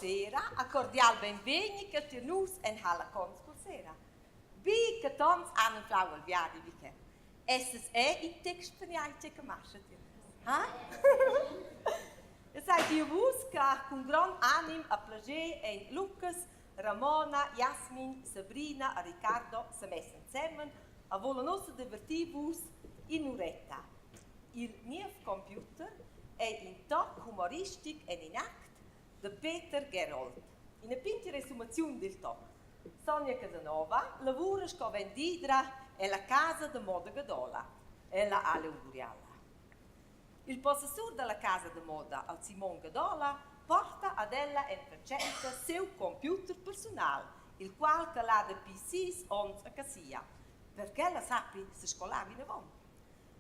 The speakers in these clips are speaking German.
sera, a cordial benveni che ternus en hala conscol sera. Bi che tons an un flau al viadi vi che. Esses in text per niente che mascha ternus. Ha? E sai di vus che con gran anim a plager en Lucas, Ramona, Jasmin, Sabrina e Riccardo se messen insieme a voler divertirvus in un'oretta. Il mio computer è in toc humoristic e in act de Peter Gerold. In una pinta resumazione del toc. Sonia Casanova lavora sco vendidra e la casa de moda Gadola e la Ale Uguriala. Il possessore della casa de moda, al Simon Gadola, porta ad ella in facenda seu computer personale, il quale l'ha de PCs ons a casia, perché la sappi se scolava in avon.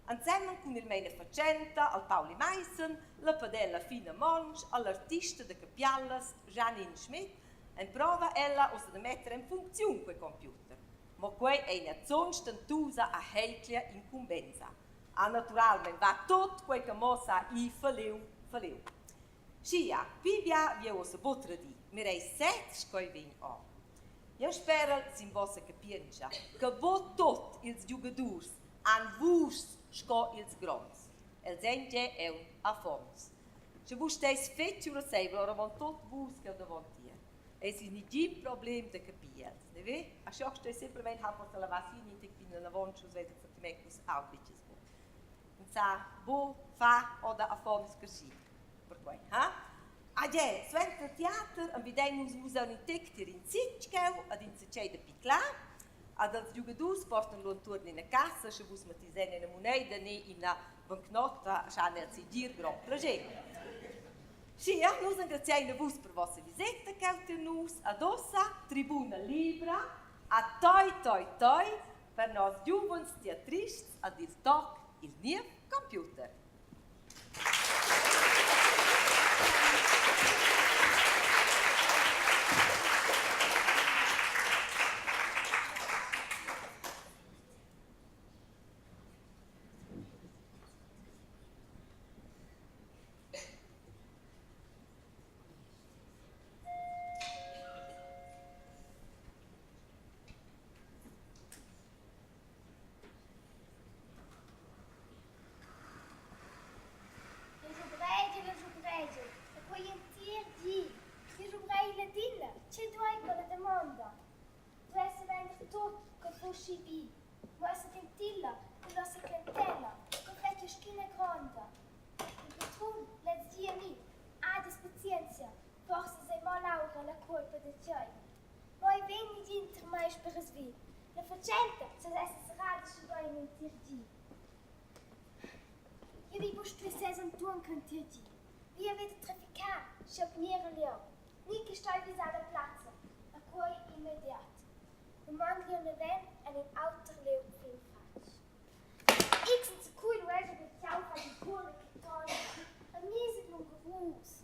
Insieme con il meine facenta, al Pauli Meissen, la padella Fina Monch, all'artista de capiallas Janine Schmidt, in prova ella osa de mettere in funzione quel computer. Ma quei è una zonstentusa a heiklia incumbenza. A naturalmente va tot quel che mossa i faleu. Scia, vivia via osa botra di, mirei set scoi vin o. Io spero sin vossa capienza, che vo tot ils giugadurs an vus sco ils grons. El zentje è un affons. Se vos stais fet ura sei, ora von tot vus che davanti. Es ist nicht ein Problem de capiels, ne ve? A sciò che semplicemente ha portato la vassina che fino alla voncia svede che me cus outfits. Non sa bo fa o da affons così. Per cui, ha? Adè, suente il teatro, vediamo un tecter in Sitschkau, ad in Sitschei de Picla, ad als giugadus portano lo intorno in una cassa, se vus matisen in una moneda, ne in una bancnota, scia nel sigir gran plagere. Sì, noi ringraziamo voi per la vostra visita, Cautenus, ad Ossa, Tribuna Libra, a toi, per nos giovani teatristi, ad il TOC, il mio computer. Vi avete trafficato, sciopniere Leon, ni che stai visando la piazza, a cui immediato. Non manca un evento e un altro Leon fin faccia. Ik zit zu cool, weil ich mit jou van die boeren getan a miese lunge roos.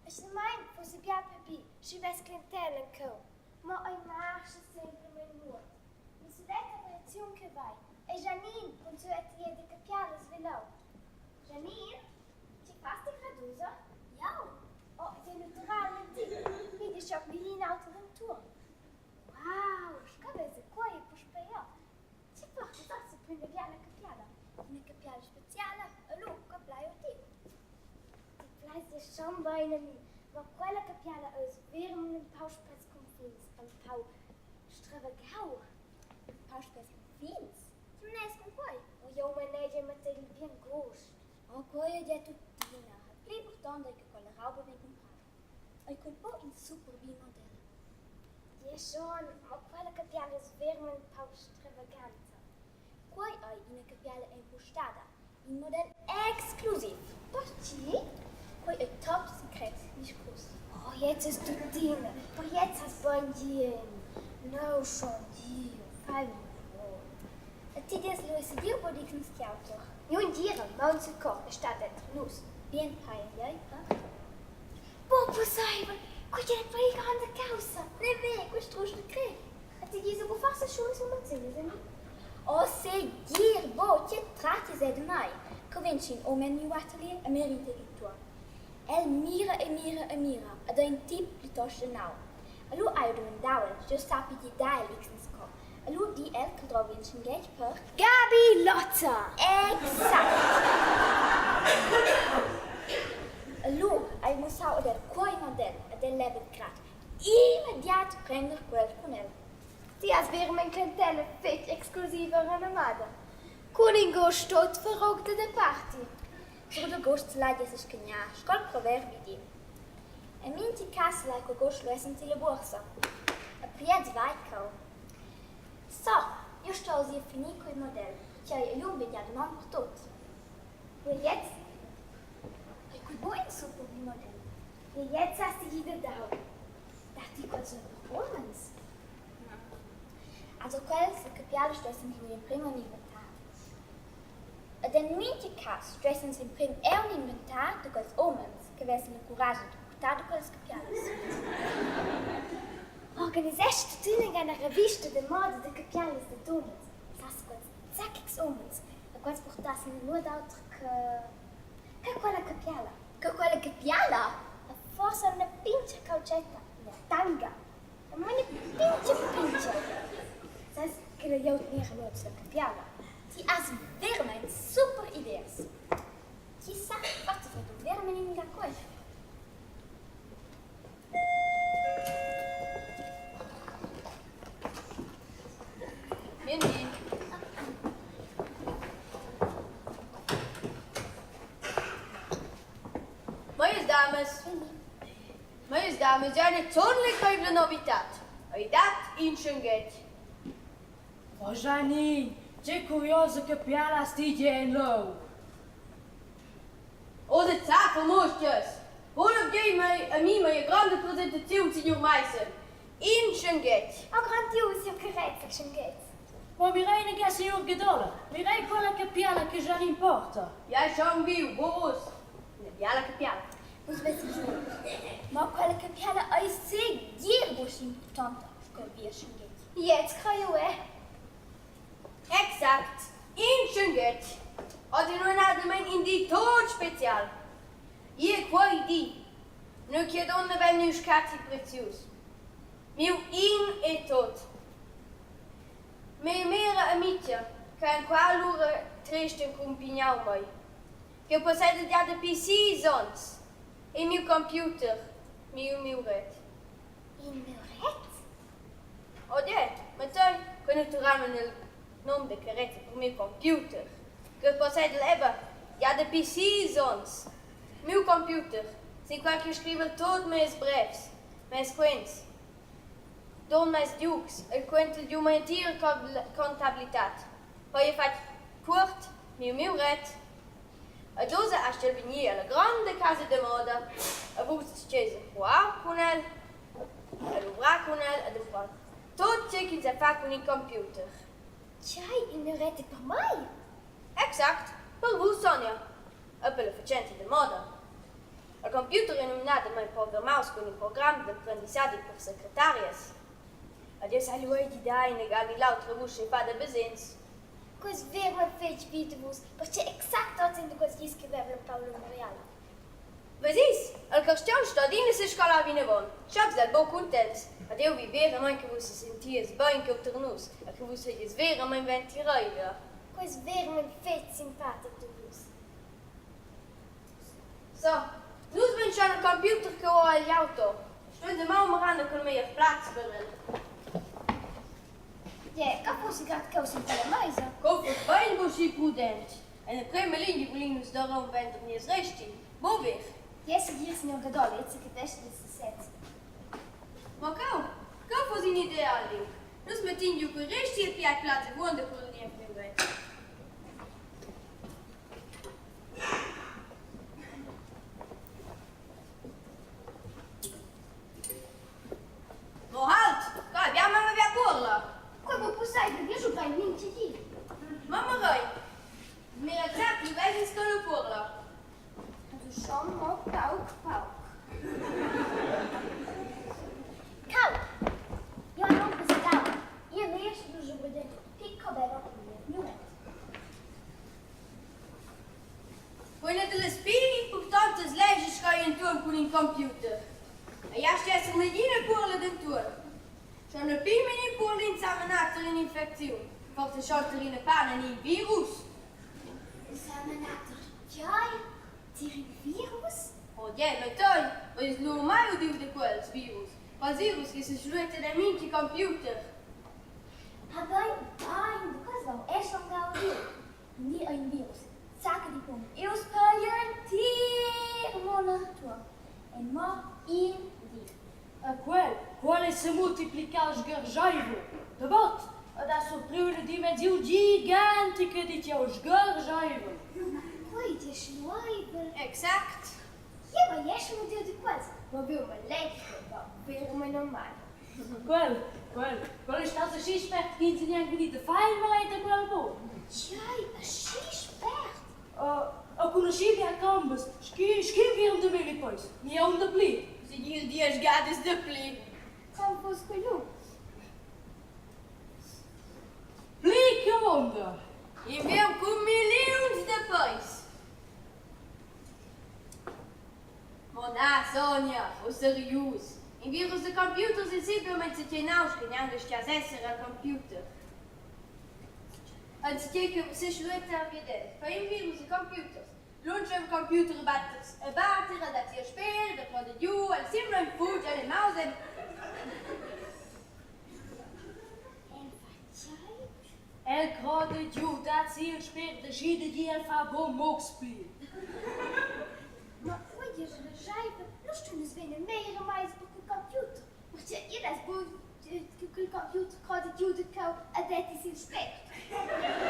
Als je meint, voor ze bij papi, je best clientelen ko. Maar een maarse sempre mijn woord. Mi su detta reazione che vai. E Janine, con su etiede capiale svelò. Janine? Fast ik radusa? Ja. Oh, het is naturalmente. Vedi, ich habe mich in Autoventur. Wow, scavese qua e poi spero. Si porta forse prende via la capiala. Una capiala speciale, e lui capiala ti. Die Fleiß ist schon bei ihnen. Maar quella capiala is weer een pauspesconfins. Een pau stravagau. Pauspesconfins? Tu ne es con poi? O io me legge mettere il bien gauche. O coi è tuttina. È importante che quella roba venga comprata. E quel po' in super bien modello. Ja schon, ma quella capiala is weer een pau stravaganza. Qua hai una capiala impostata. Un modello exclusiv. Perché? Qua è top secret, nicht groß. Oh, jetzt ist tuttina. Aber jetzt hast du ein Dien. No, schon Dio. Fai un ti dies lo es Dio po di knskiautor. Nun dire, maun se ko, sta dentro nus. Bien paia, jai, ha? Bo, possibile. Qua c'è la poi grande causa. Ne ve, questo rosto cre. A ti dies go farsa schon so mazzine, semi? O se dir, bo, ti tratti se de mai. Covinci o menu atelier a merite di tua. El mira. Ed è un tipo piuttosto nuovo. E lui ha domandato, giusto a più di dare l'Ixensco. E lui di el che trovi in Schengate per... Gabi Lotta! Exakt! E lui ha mostrato del quei modello e del level grad. Immediat prender quel con el. Die has weer mijn cliëntele fit exclusiever renomada. Koningo stot verrookte de party. Zo de gost laat je zich knia, skol proverbi di. En minti casla ko gost loesen til borsa. A priet vaikau. So, eu estou a finir com o modelo. Já eu um vídeo de man por tot. Und jetzt? Ich kann boi super wie modelo. Und jetzt hast du wieder da. Dachte ich kurz noch uns. Also quels che piano stressen in primo inventar. Ed in minti cas stressen in prim un inventar de quels omens che vessen la coraggia de portar de quels capialis. Organizest tu in una rivista de moda de capialis de domes. Sas quels zacks omens, e quels portassen nur d'autre che quella capiala. Che quella capiala? Forse una pincha caucetta, una tanga. Ma una pincha. Das que le jou meer geloopt de capiala. Die has weer mijn super idees. Chissà wat te doen weer mijn in la coisa. Mindy. Meus dames, ja eine tonlijke noviteit. E dat in Schengate. Gianni, c'è curioso che piala stige in low. Onze tafelmoestjes. Hoe geef mij a mí een grande presentatie, signor Meissen. In Schengate. Oh, grandioso, che rezza Schengate. Ma mi reine che signor Gedola, mi reine quella che piala che già importa. Ja, schon viu, boos. Ja, la capiala. Vos vezi ma quella che piala ai se dirbus importante che via Schengate. Jetzt kann ich Exakt. In Schengate. Had je nog naar de mijn in die tood speciaal. Hier kwai die. Nu che donne ven nu scatti prezius. Miu in e tot. Me mera amicia, che in qua lura tresten compignau mai. Che possede già de PC sons. E miu computer. Miu red. in meu ret. Odie, ma toi, quando tu ramen nel nome de carrete per meu computer. Che possede leva già de PC sons. Miu computer. Sin qua che scrive tot meus brefs. Meus quens. Don meus dukes. E quente giù mijn tiere contabilitat. Poi je fat kort, miu red. A dose a stel vini alla grande casa de moda. A vus scese qua con el. A l'ubra con el. A l'ubra. Tot ce che si fa con il computer. C'hai in meu ret per mai? Exact. Per vus, Sonia. E per le faccende de moda. Il computer è nominato mai programmaus con il programma di apprendissage per secretarias. Adesso hai lui di dai negali l'altra voce fa de besens. Quis ver me fece vitibus, perché exact tot in de quis gis che ver Paolo Mariala. Vesis, il carstian sta in se scola vinevon. Chaps del bo contents. Adeu vi vera mai che vos senties ben che obternus, e che vos seis vera mai ventireida. Quis ver me fece simpaticus. So, nus ben schon ein computer che ho agli auto. Sto de mau marando con me Platz per el. Ja, capo si gat causa in tale maisa. Koop het bijna bosie prudent. En de prima linie voelen ons daarom wenden niet eens recht. Bo weer. Jesse hier signor Gadoli, etsi che teste di set. Maar kou voor zijn ideaal ding. Dus met 10 uur recht hier piat plaatsen gewoon de kolonie even nu weten. No halt! Kai, abbiamo una via porla. Come pussai che io giocai in minci di. Mamma rai. Mi ragazzi, vai in scuola porla. Du schon mo pauk. Cau! Io non pescavo. Io riesco a giocare piccolo bello. con un computer. E io stesso le dine pure dentro. Sono pimmini pure insaminati l'infezione. Forse sciolte in panne il virus. Examinator. Jij, die virus? Oh, yeah, ma toi, wat is normaal die de quels virus? Was virus is een sluiten de minche computer. Agora, ai, quase não. Este é um galinho. Ni ein virus. Saca de pão. Eu espalho tua. E mo in dir. Quel se multiplica os garjaivo. De wat? Da surprise dimensão gigantica di os garjaivo. Oi, de schleiber. Exact. Ja, maar jij moet deel de quase. Maar wil me lekker, weer me normaal. Quel está se xisperto que insegnam que de fai mais da quel bom. Jij, een schießperd. A conheci a cambas, escreveram de mim depois. E é de pli. Zie hier die als gades de pli. Kom voor school. Pli que onda. Je wil com miljoens depois. Mona, Sonja, o serieus. In virus de computer zijn simplesmente tjenaus que não deixa acessar a computer. Antes que se sluita a vida. Para in virus de computers. Launchen een computer batter, dat je speelt, dat wordt de al simpel een voet en een mouse en... En wat jij? El grade giù, dat zie speelt de gide die el fa bom moog spelen. Maar hoe je ze schrijven, dan sturen ze weer meer mais op de computer. Maar je dat boek, de computer gaat het jude kou en dat is in spek.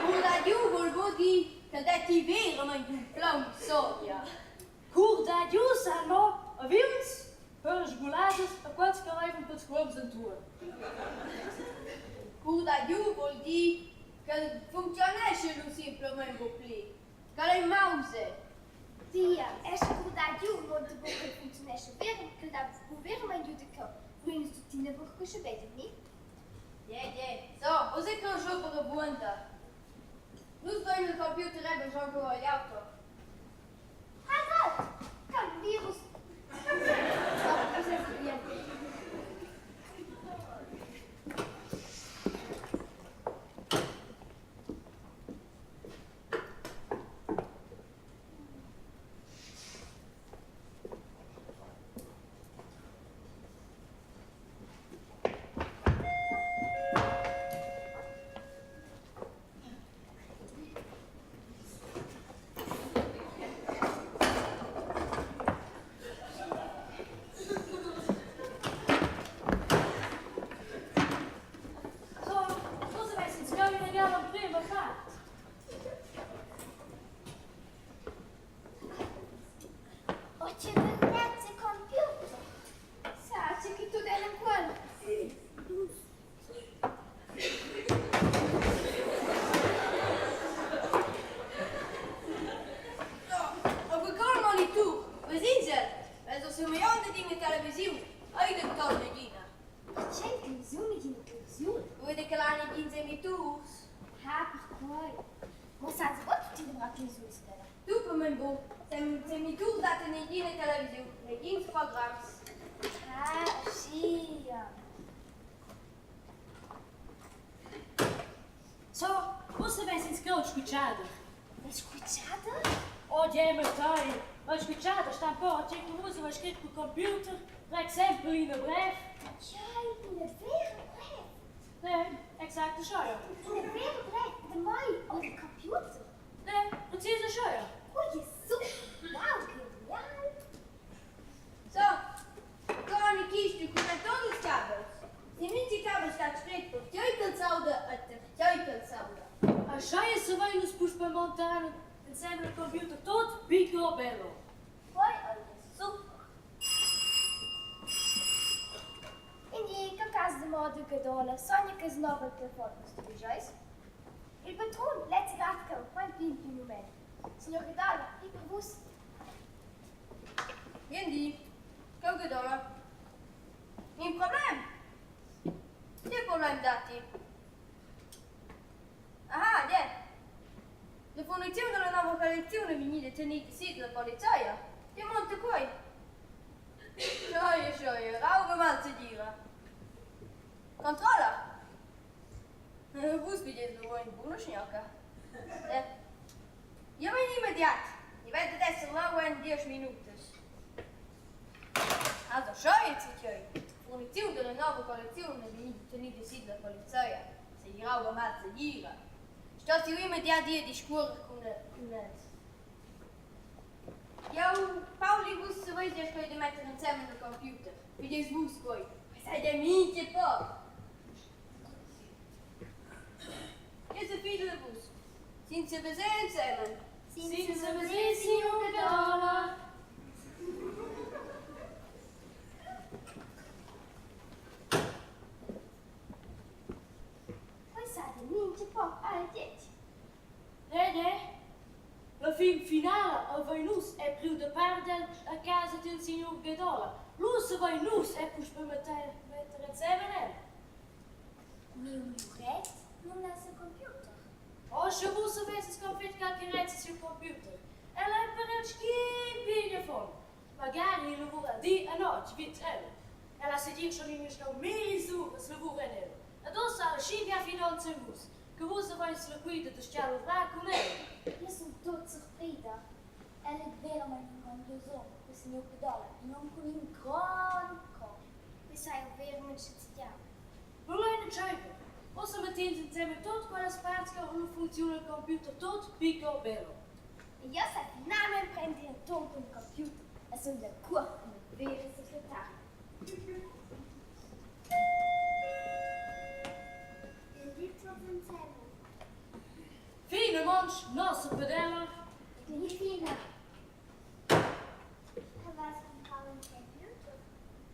Hoe dat je wil die, dat die weer een plan Sonja. Cur da giù sanno, a vins, per sguladas, a quals que levam para os clubes en tour. Hoe dat je wil die, que funcționează nu simplement cu pli. Care e mouse. Via, esta verdade eu não te vou que funciona ver, que dá o ver mais jude kou. Ruins tu tina vou que se bem, né? So, hoe ik nou zo voor de boente? Nu sta in de computer hebben zo voor een auto. Ah, kan virus. Oh, isso é bien. Oče, vrnete kompjuter. Sad će ki tu delam kol. Op een kamer niet toe. We zien ze. Wij zijn zo'n miljoen dingen televisie. Uit de kant de Gina. Oče, televiziune din televiziune. Hoe de kleine kinderen niet toe. Ha, per koi. Mo sad zbog tu ti da televiziune stela. Doe voor mijn boek. Zijn niet toe dat er niet in de televisie. De dienstprogramma's. Ah, sia. So, você vai se inscrever escuchada? Escuchada? Oggi mi stai, ma escuchada sta un po', c'è come se va scritto sul computer, per esempio in breve. Jij, in de wereldbreid. Nee, exact zo ja. In de wereldbreid, de mai op de computer. Nee, precies zo ja. Oei, zo. Wauw, geniaal. Zo. Kan ik kiezen met todos os cabos. Se niet cabos staat scritto por teukelzaude uit de teukelzaude. Așa e să vai nos pus pe montană, înseamnă computer tot picobello. Poi, olha, super. Quindi, che caso di modo che dona, sogna che snova che forma studiais. Il patron, let's gatko, qual pin più numero. Signor Gadala, il per vos. Quindi, che dola? Un problema? Che problema dati? Ah, yeah. La fornizione della nuova collezione venite tenete sì dalla polizia. Che monte qui? 10 minutos. Also, schau jetzt ich euch. Munizione della nuova collezione di sì della polizia. Se gli roba mazza gira. Sto io immediatamente di discorrere con eu, Pauli, wusste, wo ich euch heute mit dem zusammen den Computer. Wie das wusste euch. Seid ihr Mietje, Pop? Hier sind viele Bus. Sind sie besehen zusammen? Sind sie besehen, Signor Guedola? Poi siete minchia poco alle 10. La film finale a Venus è più da perdere a casa del signor Guedola. Lui se Venus è più per mettere insieme. Mio red non è sul computer. Oh, se vuoi sapere se sconfitto qualche rezzo sul computer. E lei per il schipino von. Magari lavora di e notte, vit elle. E la si dice che non è mai su se lavora in elle. E adesso la scimmia fidanza in bus. Che vuoi sapere se la guida di schiavo va con lei. Io sono tutta sorpresa. Ela è vera ma non con due ore, il signor Guedola, e non con un gran corpo. Mi sai, è vero, ma ci stiamo. Non è una cieca. Posso mettere insieme tutte quelle spazio che non funziona il computer, tutto piccolo bello. E io sai finalmente prendere un tono con il computer e sono d'accordo con il vero segretario. Il litro insieme. Fine, manch, nostra pedella. Die Fina. Was comprare un computer?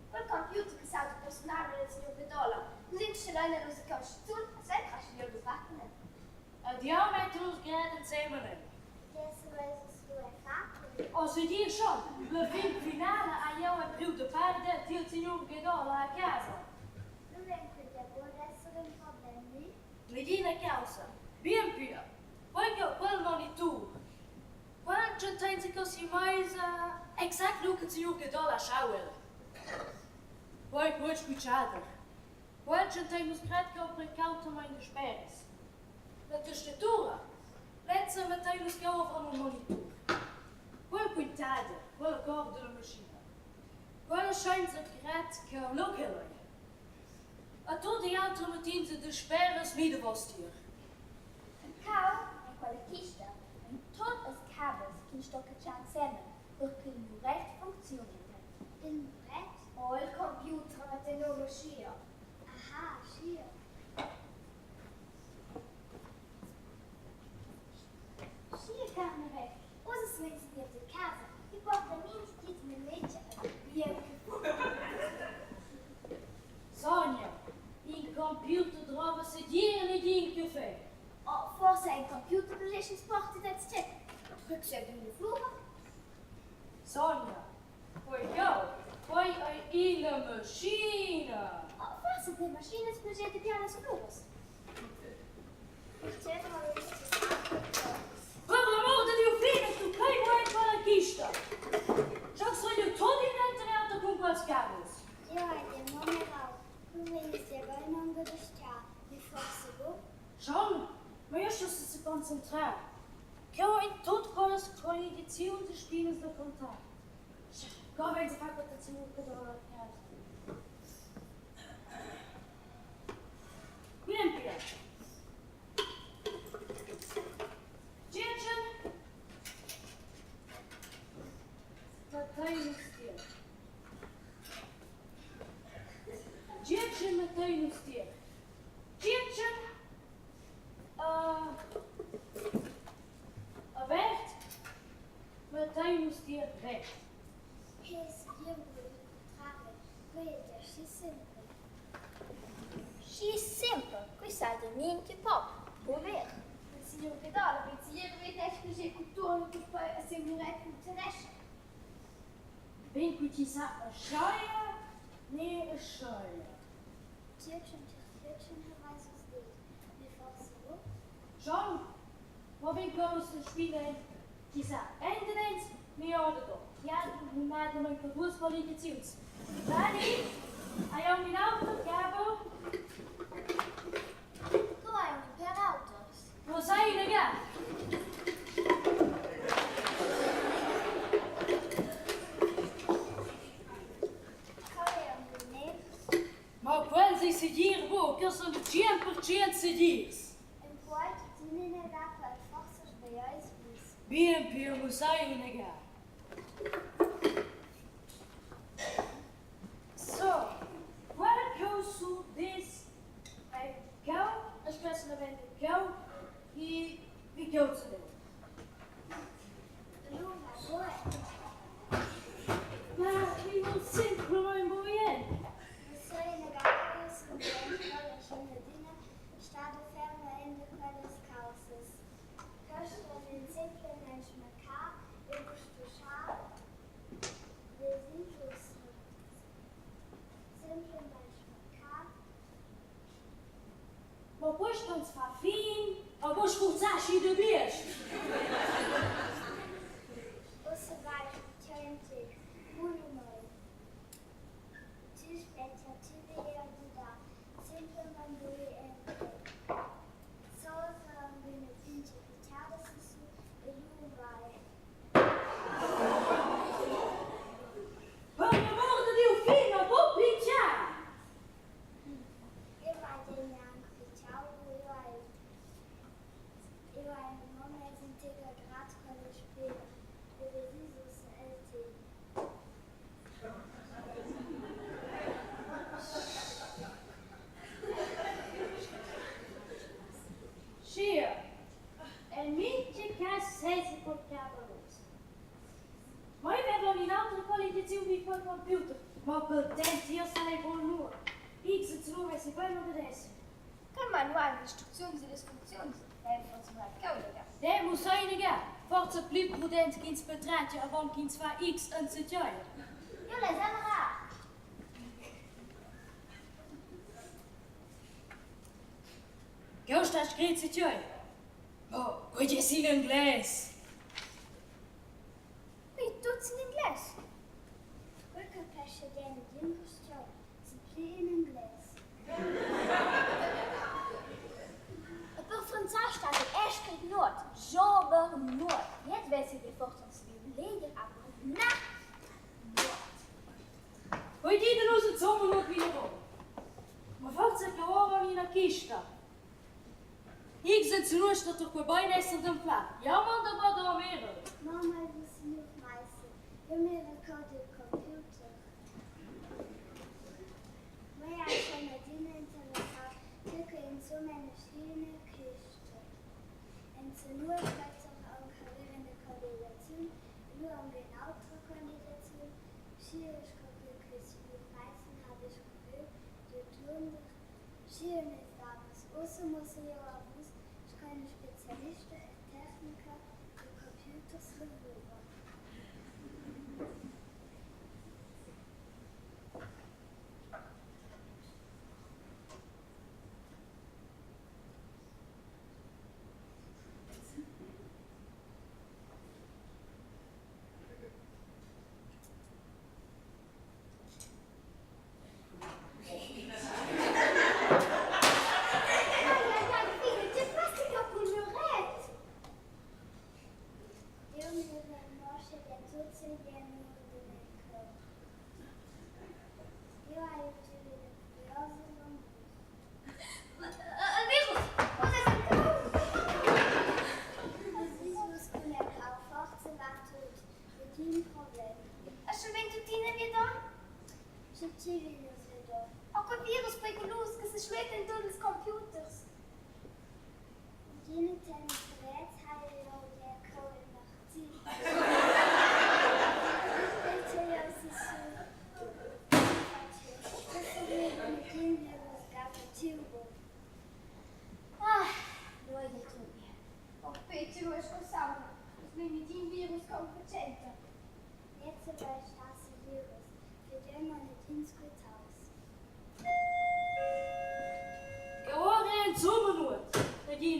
Quel computer che sa personale del signor Guedola. Così ce l'hai nello scorsone, sai che ci devo fare? Andiamo a mettere lo sgherro insieme. Adesso vedo se lo hai fatto. O se dir schon, la film finale a io è più da perdere del signor Guedola a casa. Non è qui da buon essere un problema. Medina causa, bien più. Poi che quel non è tu. Quando c'è tempo così mais, exact lo che il signor Guedola schauere. Poi puoi scucciare. Quando c'è tempo scritto per cauto mai in speres. La tastatura. Letzte mettendo schiavo fra un monitor. Quel puntata, quella corda della macchina. Quella scienza che lo che lei. A tutti gli altri mattini di speres mi devo stare. Un cavo è quella chista. In tutte le cabels che stoccano insieme perché il muret funziona. Il muret? O il computer met de nuove scia. Aha, scia. Scia camere. Usa se metti dietro casa. Ti porta minti dietro nel legge e via. Sonia, il computer trova se dire ne din che fa. Oh, forse è il computer che riesce a sporti da stecca. Druk ze in de vloer. Sonia, poi hai la macchina. Oh, forse de machines projetten piano vloers. Zeg maar eens Per l'amor di Dio, fine, tu kai vuoi quella chista. Ciò sono tutti entrato con quel scavos. Ja, de man er al. Hoe wil je zeggen, non de stia. Die forse go. Schon, ma io sto se concentrare. Che ho in tutte quelle condizioni di spine da contare. Come si fa questa cimucca da la casa? Bien, bien. Gierchen. Mettei stier. Gierchen, mettei stier. Gierchen. Aberto. Mettei stier recht. Is hier moet trage. Vede, she simple. She simple. Questa è de minchia pop. Probeer. Il signor Guedola, pensiero weet echt que j'ai couture que poi assegurer pour teresce. Ben qui ci sa a sciaia, ne a sciaia. Tierchen, weiß es nicht. Wie forse go. John, ma ben come se spiele ci sa endenes mi ordo. Ja, mi madre mein Kabus Qualifikations. Dani, hai un auto cabo? Tu hai un per autos. Lo sai, raga? che sono 100% CDs. En poate tine dacă forță și băiai spus. Bine, musai negar. So, qual goes to this? Go, especialmente go, e we go to them. Lumea, băi, Maar we will simpel een mooi. să e negativ să băiai și în dină, stade ferme in de quelles causes. Köster den simple Menschen makar, wirklich beschar, der sinnlos simple Menschen makar, Maar borst ons van fien, maar borst goed zachtje de best. Busse weich, töntig, Hulumoi. Tischblätter, Tibia, Buddha, simple Mandui, Soße, Benefinte, Vitalissu, Juwei. Maar we worden die fien, maar op pitja. Immer den Yang, Vitau, Iwai, Moment, Integer, Grad, Kolle, Spiele, Bebezisus, LT. Zie en mintje kan zes voor cabaret. Maar ik heb nog een andere kwaliteit wie van computer. Maar bedenkt hier zijn gewoon nur. Ik zit zo met zijn bijna de rest. Kann manual Instruktions- und Dysfunktionshelfer zum Code. Nee, moet zijn gaan. Forza pli prudent kins betraatje avant kins va X en zit jij. Jule, Samara! Ghost as great zit jij. Oh, could you see English? Wie tut's in Englisch? Rückerpesche, den Jüngerstjau, sie pliehen in Gläs. Het wordt van Zaanstad in Eschkrik Noord. Zomer Noord. Net weet ik voor ons leger aan. Na! Hoe die dan ons het zomer nog weer op? Maar forza che ora in a kista. Ik zit nur dat er voorbij nesten dan plat. Ja man, dat wordt al meer. Mama, wir sind noch Meister. Wir haben einen Computer. Mehr als eine Dinge interessant, drücke in so eine schöne Kiste. En zu nur Plätze an karierende Koordination, nur um genauere Koordination, schwierig kompliziert, mit meisten habe ich gehört, die tun schön ist damals. Außer muss ich ja auch wissen, ich kann Spezialisten, Techniker, die Computers rüber.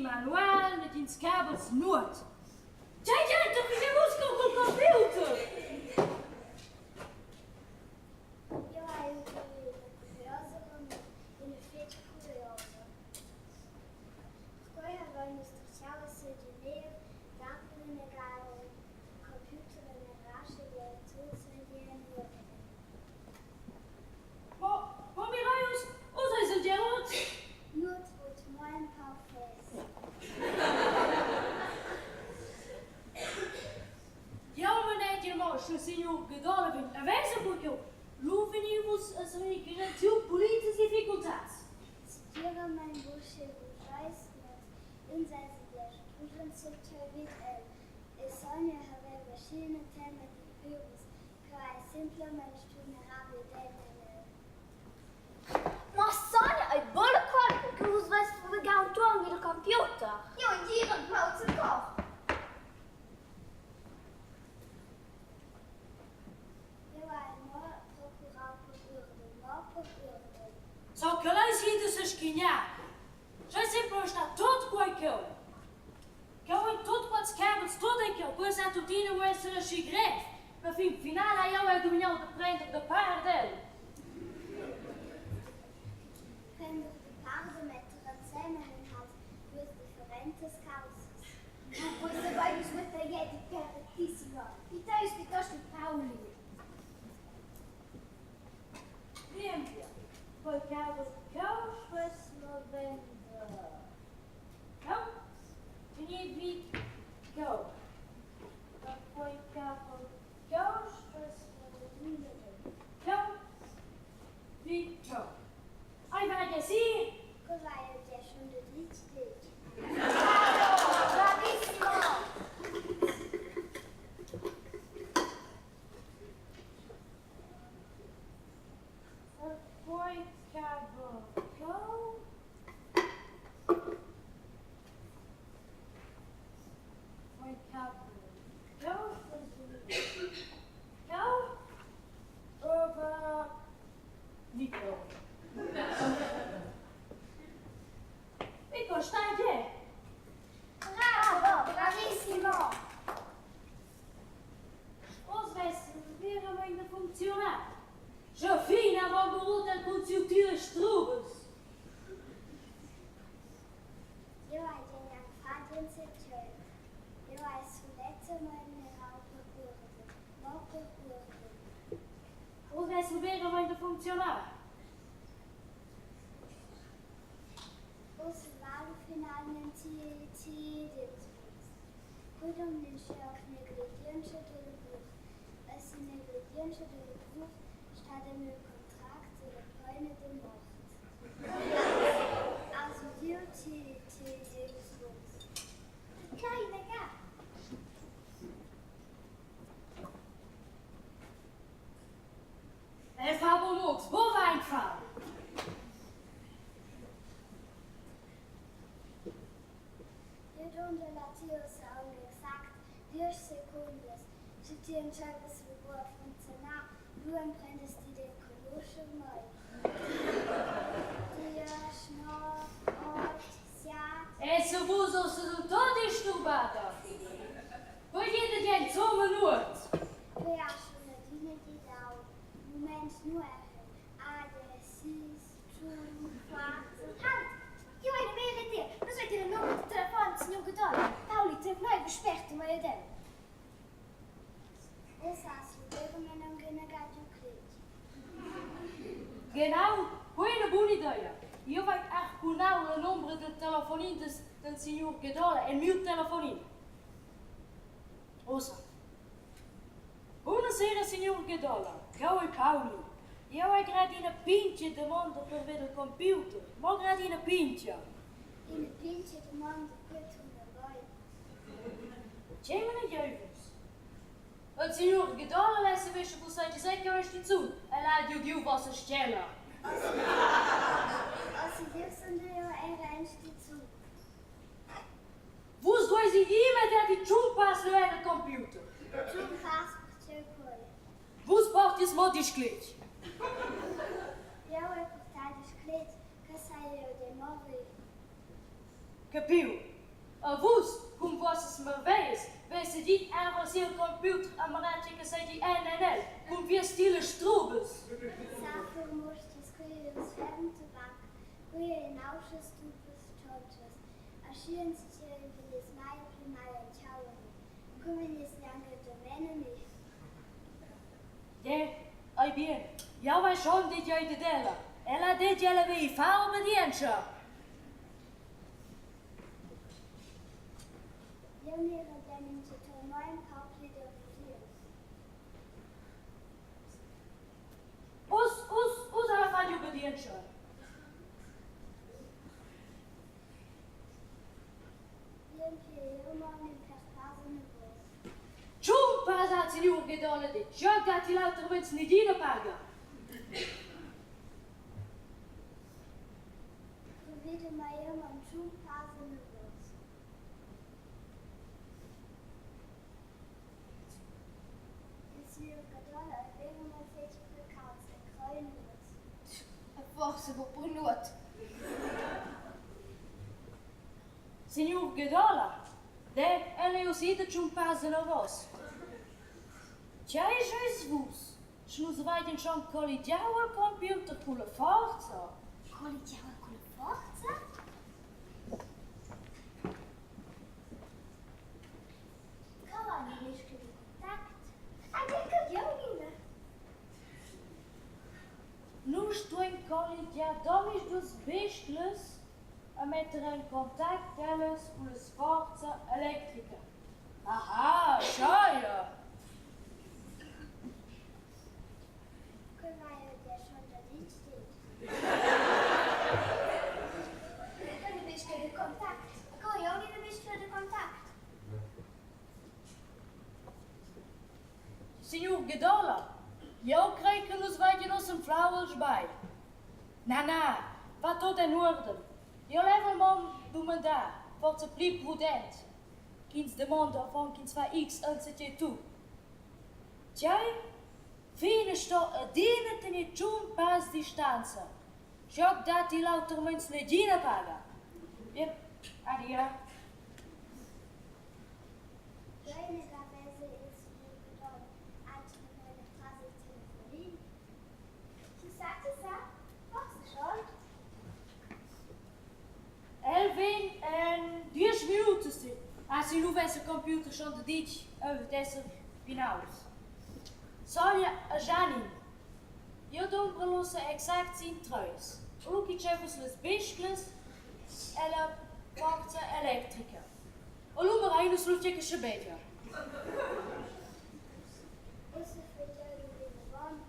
Manual met die kabels Noord. Jij toch je moest op een computer. nus a solidarizazione politica difficoltà. Studiere mein Bursche Beweisnet in seiner Studiensektor wird Sonja have verschiedene Themen die Führungs für simplement vulnerabile Dänen. Ma Sonja, è buona cosa che us vai sfogare un tuo il computer. Io in giro il Maus im Koch. Io hai nur Prokurat. So che lei si de se schignare. C'è sempre sta tutto qualcosa. Che ho tutto quanto scambio, tutto che ho questo tuttine vuoi essere scigref. Ma fin finale io ho dominato da prendere da pardel. Prendere die Paare mit Zusammenhang hat durch differentes Causes. Questo vai di smettere di perfettissimo. I te ospitosti Pauli. Riempia. Poi cavo caos, questo vende. Caos? Finiti caos. Poi cavo caos, questo vende. Caos? Wie caos. Hai vai che sì? Cosa hai già schon der Lied Bravissimo! Poi cavo caos. Poi cavo caos, questo vende. Caos? Over. Nico. Nico, stai te? Bravo, bravissimo. Ons wessen weer in de functionaar. Zo fijn hebben we beroerd en consultuur strobens. Io hai già fatto in settore. Io hai sull'ezzo meine Raupagurde. Raupagurde. Ons wessen weer in de functionaar. Große Wahlfinale in Tiedems. Gut den Chef negligierte der Buch. Es negligierte der Buch statt im Kontrakt der Freunde der Macht. Also Tiedems. Kleine Gart. En Fabo Mox, boven eindvallen. Donde latidos aún exact 10 segundos. Si tien chaves vor funcionar, du emprendest die den Kolosche neu. Dia, Schnorr, Ort, Sjat. En ze woezel ze doen tot die stoelbaten. Voor je de zomer noord. Wer schon der Dine die Dau. Moment nur erhöhen. Adressis, Tun, Quarze. Halt! Io hai eine idea. Non so dire il nome del telefono, signor Godot. Pauli, te noi besperrt ma io den. Es hast du während einem Generator gekriegt. Genau, goeie boene idee. Hier weet echt hoe nou de nummer de telefonie del signor Gedole en mute telefonie. Osa. Buonasera signor Gedole. Ciao Pauli. Io ho gerade in een pintje de mond per weer de computer. Maar gerade in een pintje. In een pintje de man de kut van de boy. Tjemene jeugels. Het signor Gedole lessen wist hoe zij zeker is die toe. En laat je die was een stellen. Als je dit zijn de een reinste zu. Woes doe je iemand dat die tune pas in de computer? Toen fast cirkel. Woes braucht je modisch kleed? Ja, ik vertel dus kleed. Que zei je de morgen? Capiu? Woes, kom was es me wees. Wees je die ergens in computer en maar dat je zei die NNL. Kom weer stille strobes. Dafür moest je schreeuwen scherm te bak. Hoe je in ausjes toepes toetjes. Als je een stil is mij primair tjouwen. Kom je niet langer de mennen niet. Ja, ai bien. Ja, wij schon dit jij de della. Ella dit jij weer faal obedienza. Jonere dennen te toernooi kaupje de vier. Us schon. Bien più, ma non per caso ne vuoi. Ciun pasa signor Gedona de gioca ti l'altro mezzo ne dina paga. Vedo mai io non giù caso ne vuoi. Il signor Cadola aveva una fece per causa e croia nuot. Forse vou por noite. Signor Gedola, de ela eu sei de ciun pasa na vos. Já é Jesus. Se nos vai in schon collidiao al computer con la forza. Collidiamo con la forza? Cavani rischio di contatto. Anche caglione. Nu estou em collidiar domis dos bestles a meter em contato delas com a forza elétrica. Aha, scheuer! Come mai ho detto da dici? Con il rischio di contatto. Coglioni il rischio di contatto. Signor Gedola, eu creio que nos vai de nosso flowers bij. Na, va tot in orde. Eu levo o mão do mandar, pode ser prudente. Quins demanda van quins va X anzetje tu. Tjai, fine sto a dina teni tjun pas distanza. Joc dat die lauter mens ne dina paga. Bien, adia. Deine Gavese ist mir bedeutet, als mit meiner Phase Telefonie. Du sagtest ja, machst du schon? Elvin en 10 minuten sti. Als je nu zijn computer schon de ditch over deze pinaus. Sonja a Jani. Eu dou para los exact sin treus. Ook iets evens les bischles ela porta elektrica. O lu maar een slutje que beter. Ist es für dich gewonnen?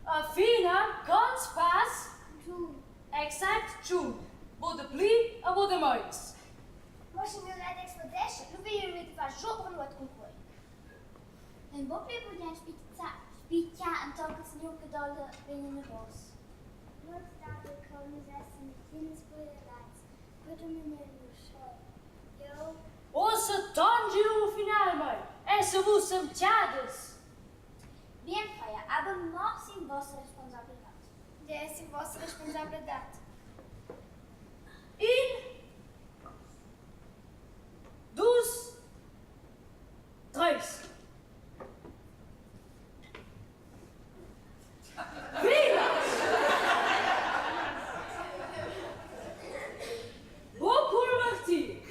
A fina ganz pas Du. exact tune. Wo de pli a wo de mais. Може ми даде експлодеше, люби ми това жопрано от конкой. En Bob weer moet jij spietja en telkens nieuw gedolde binnen de bos. Nooit daardoor komen zessen met kindersboeienlijst. Goede meneer Luschol. Jo. O se tangi o final mai. Essa vos sem tchades. Bien, Faya, aber mach sin vossa responsabilidade. Ja, é sin vossa responsabilidade. In. Dus. Treis. Vilas! Bocul Marti!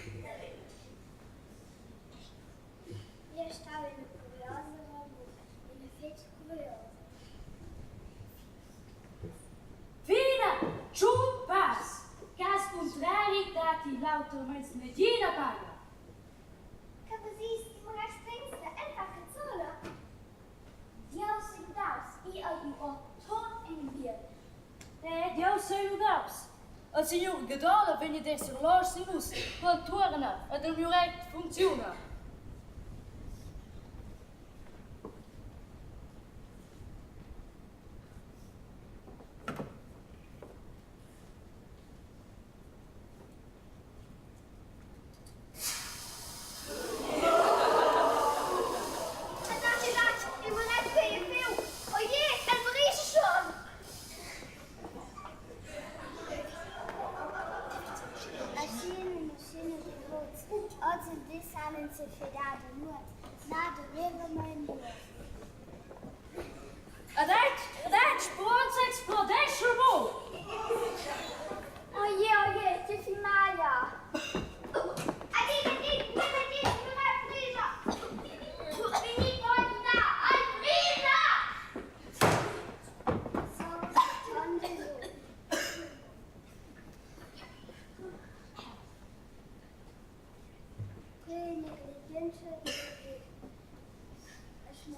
Eu estava indo curiosa, Rabu. Ele fez curiosa. Fina! Chumpas! Cas contrari dati lauter mens medina paga. Capazis, die mag springste en pakkezola. Deus e Deus, e al o ton en bier. Deus sei o Deus. A senhor Gedola vem desse relógio sem luz. Quando torna, a do meu recto funciona. Se fedada nuot, nada leva mai nuot. Dat spoort explodeert wel. Oje, te filmaya. Adi, não é prisa. Vini pode dar, ai prisa! Só onde eu. Que negligente. Acho que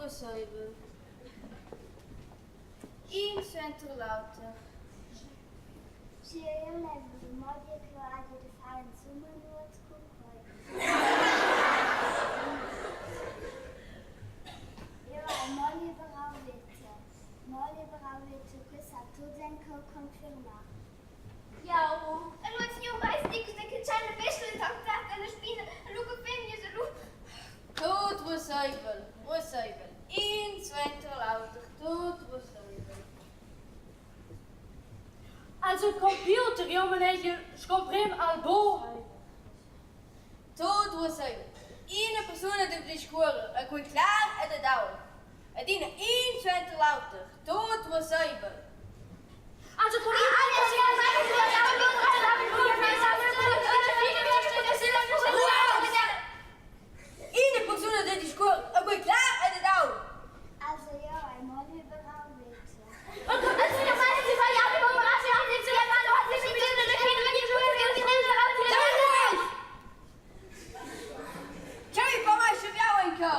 Säubel. In center lauter. Și eu le mod e că ade de fain sumă nu îți cumpăr. Eu ai moli beravete. Moli beravete că s-a tot încă confirma. Ja, en nu het nieuw wijs, ik denk het zijn de beste tank en de spinnen, en look op vinjes en look. Tot Säubel. In center lauter. Tot Säubel. Also computer, ja meneer, scomprem al bo. Tot Säubel. Ine persoon de discours, een goeie klaar en de dauw. Het dienen in center lauter. Tot Säubel. Also computer, Ine persoon de discours, een goeie klaar en de dauw. Also eu ai moli beravete. Als je nog maar eens die van jou de operatie had, dit zullen we nog eens niet doen, dan ging je Cherry van mij schreeuw en ko.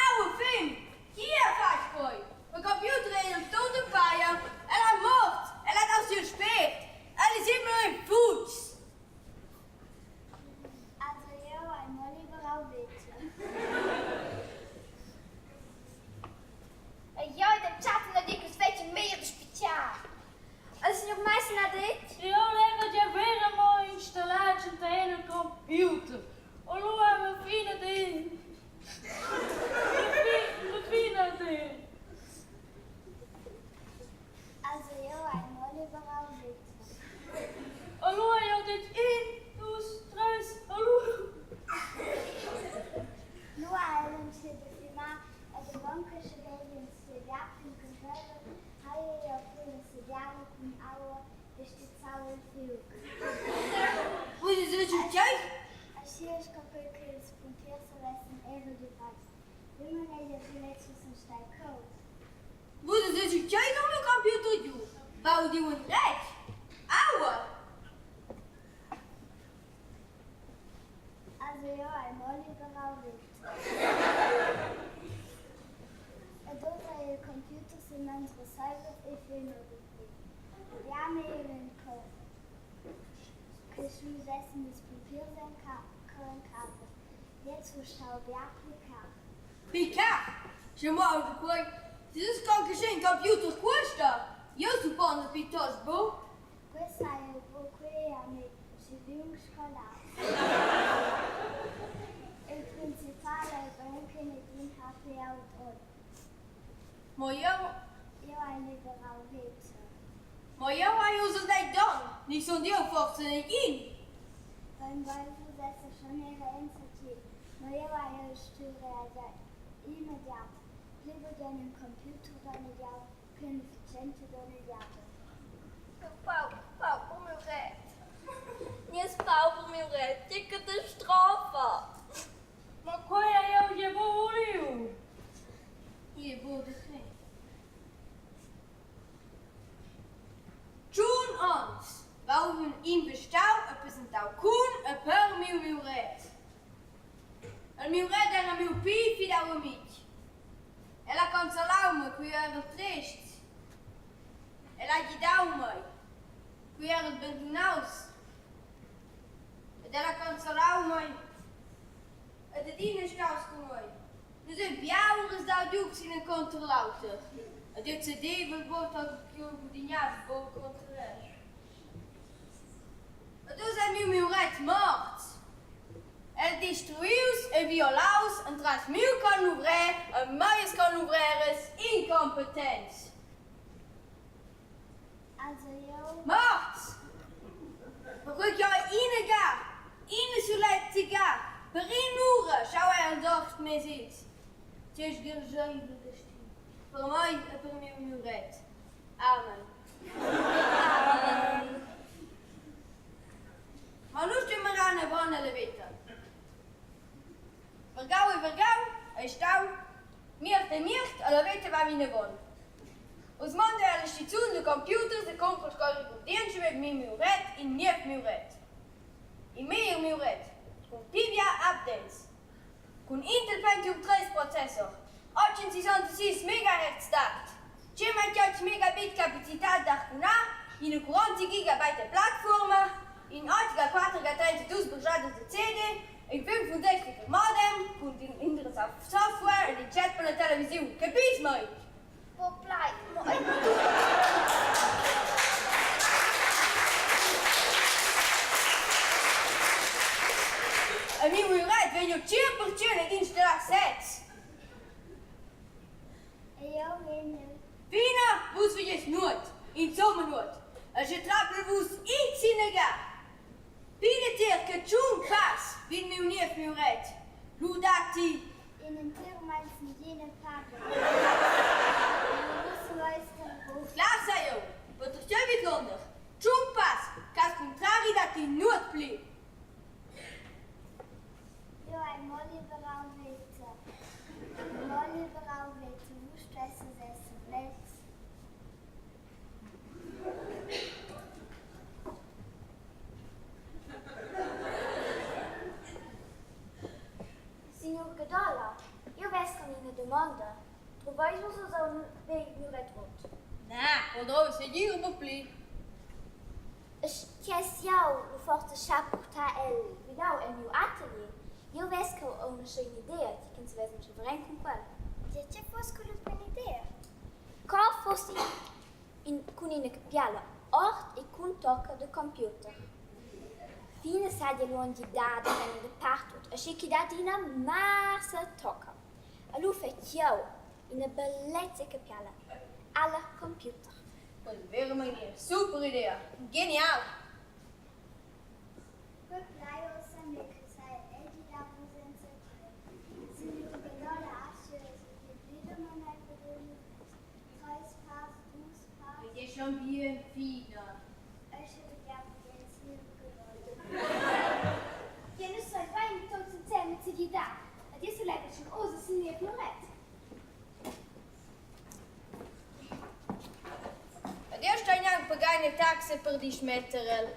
Oude film. Hier vast gooi. Mijn computer in een tot een paaien. En hij mocht. En hij als je speelt. En hij zit me in voets. Also eu ai moli beravete. Ja, de chat naar die is beetje meer speciaal. Als je nog maar eens naar dit. ja levert je weer een mooie installatie te een computer. En nu hebben we fine ding. De fine ding. Also eu ai moli beravete. En nu heb je dit 1, 2, 3, hallo. Nu ai se de filma de bancă și de din studia prin cântare, hai eu prin studiară cum au deștițaul fiu. Hoe is het met je? Așa ești copil că îl spun eu să lesen ere de faci. Rămâne de filețul să-mi stai cău. Hoe is het met je op mijn computer doe? Bouw die een recht. Ouwe. Also eu ai moli beravit. Dopo il computer si unsere Server e Filme betrieben. Wir haben hier in Geschwiessen das Papier sein Karte. Jetzt wo schau Berglikar. Picard. Je mag de kooi. Dit is kan geen computer kosten. Je suppone de pitos bo. Questa è il poco a me, si viene scolare. Il principale è anche in HP auto. Maar Io hai liberal vita. jou hij ons het niet dan. Niet zo'n deel vocht en ik in. Beim Wolfen setzt schon ihre Initiative. Ma io hai studiare immediat. Lieber deinen Computer donidiato che un efficiente donidiato. Pau, por meu reto. Nesse pau, por meu reto. Que catastrofe. Maar kon jij jou je boel? Hier wordt het geen. Toen ons. Wou we in bestaan een presentaal koen een per mil red. Een mil red en een mil pi via een miet. Ela kan salaume, kun je er trist. Ela je daume. Kun je het bentunaus. Ela kan salaume. Het dien staus komoi. Dus een bjauwers daar doe ik in een controlauter. Het dit CD wordt ook die jaar voor controleur. Het is een mil red moord. El destruïus en violaus en tras mil kan ouvrir en mais kan ouvrir is incompetent. Also io Moord! Ruk jou in ga. In solet ga. Per in uren zou hij een dag mee zitten. Het is gezeven gestien. Voor mij heb ik een mil red. Amen. Maar nu stem maar aan de wandelen weten. Vergauw, hij stauw. Mircht, alle weten waar we in wonen. Ons man de instituut, de computers, de computerskole dienstje met mil red in 9 mil red. In meer mil red. Con Tibia updates. Con Intel Pentium 3 processor. oggi si sono 6 MHz dat. C'è mangiato megabit capacità da una, in 40 GB platform, in 8,4 burjade de CD, in 65 modem, con interessante software e di chat per la televisione. Capisci mai? Wo bleibt mein A mim o red veio 100% de instalações. Eu venho. Vina, vos vies nooit, in zomer nooit. Als je trappel vos iets in de ga. Pide ter que tjoen pas, vin meu neef meu red. Hoe dat die? In den Türmeißen jene Tage. Wo leisten Klaar zei je, wat er je wit londer. Tjoen pas, cas contrari dat die nooit blieb. Jo, ein Molliberau Wete. Molliberau Wete. Wo stressen sie es im Netz? Signor Gadala, io vesco in una domanda. Trovai uso da un vei retrot. Na, odro se hier op blieb. Chies jou o forte chaporta el vinau el meu atelier. Io vesco ho una sua idea, che kan se vesem se vren con quella. De ce fost cu idee? Qual fosse con una capiala ort e con tocca de computer. Fine sadia luon di dada en de partot, a che dati na massa tocca. A lu fet jou in een bellezza capiala alla computer. Wat een weer manier. Super idee. Geniaal. Wo bleibt es am Wegzeit? Die da wo sind sie? Signor Gadala asce, die Bilder man ein Bedürfnis. Kreispass, Fußpass. Je schon bien fina. Ich hätte gerne jetzt hier gewollt. Ja, nu sai fai in tutto insieme si gli dà. Adesso lei c'è un'osa signora Floretta. Der stein jang pagane taxe per die schmetterel.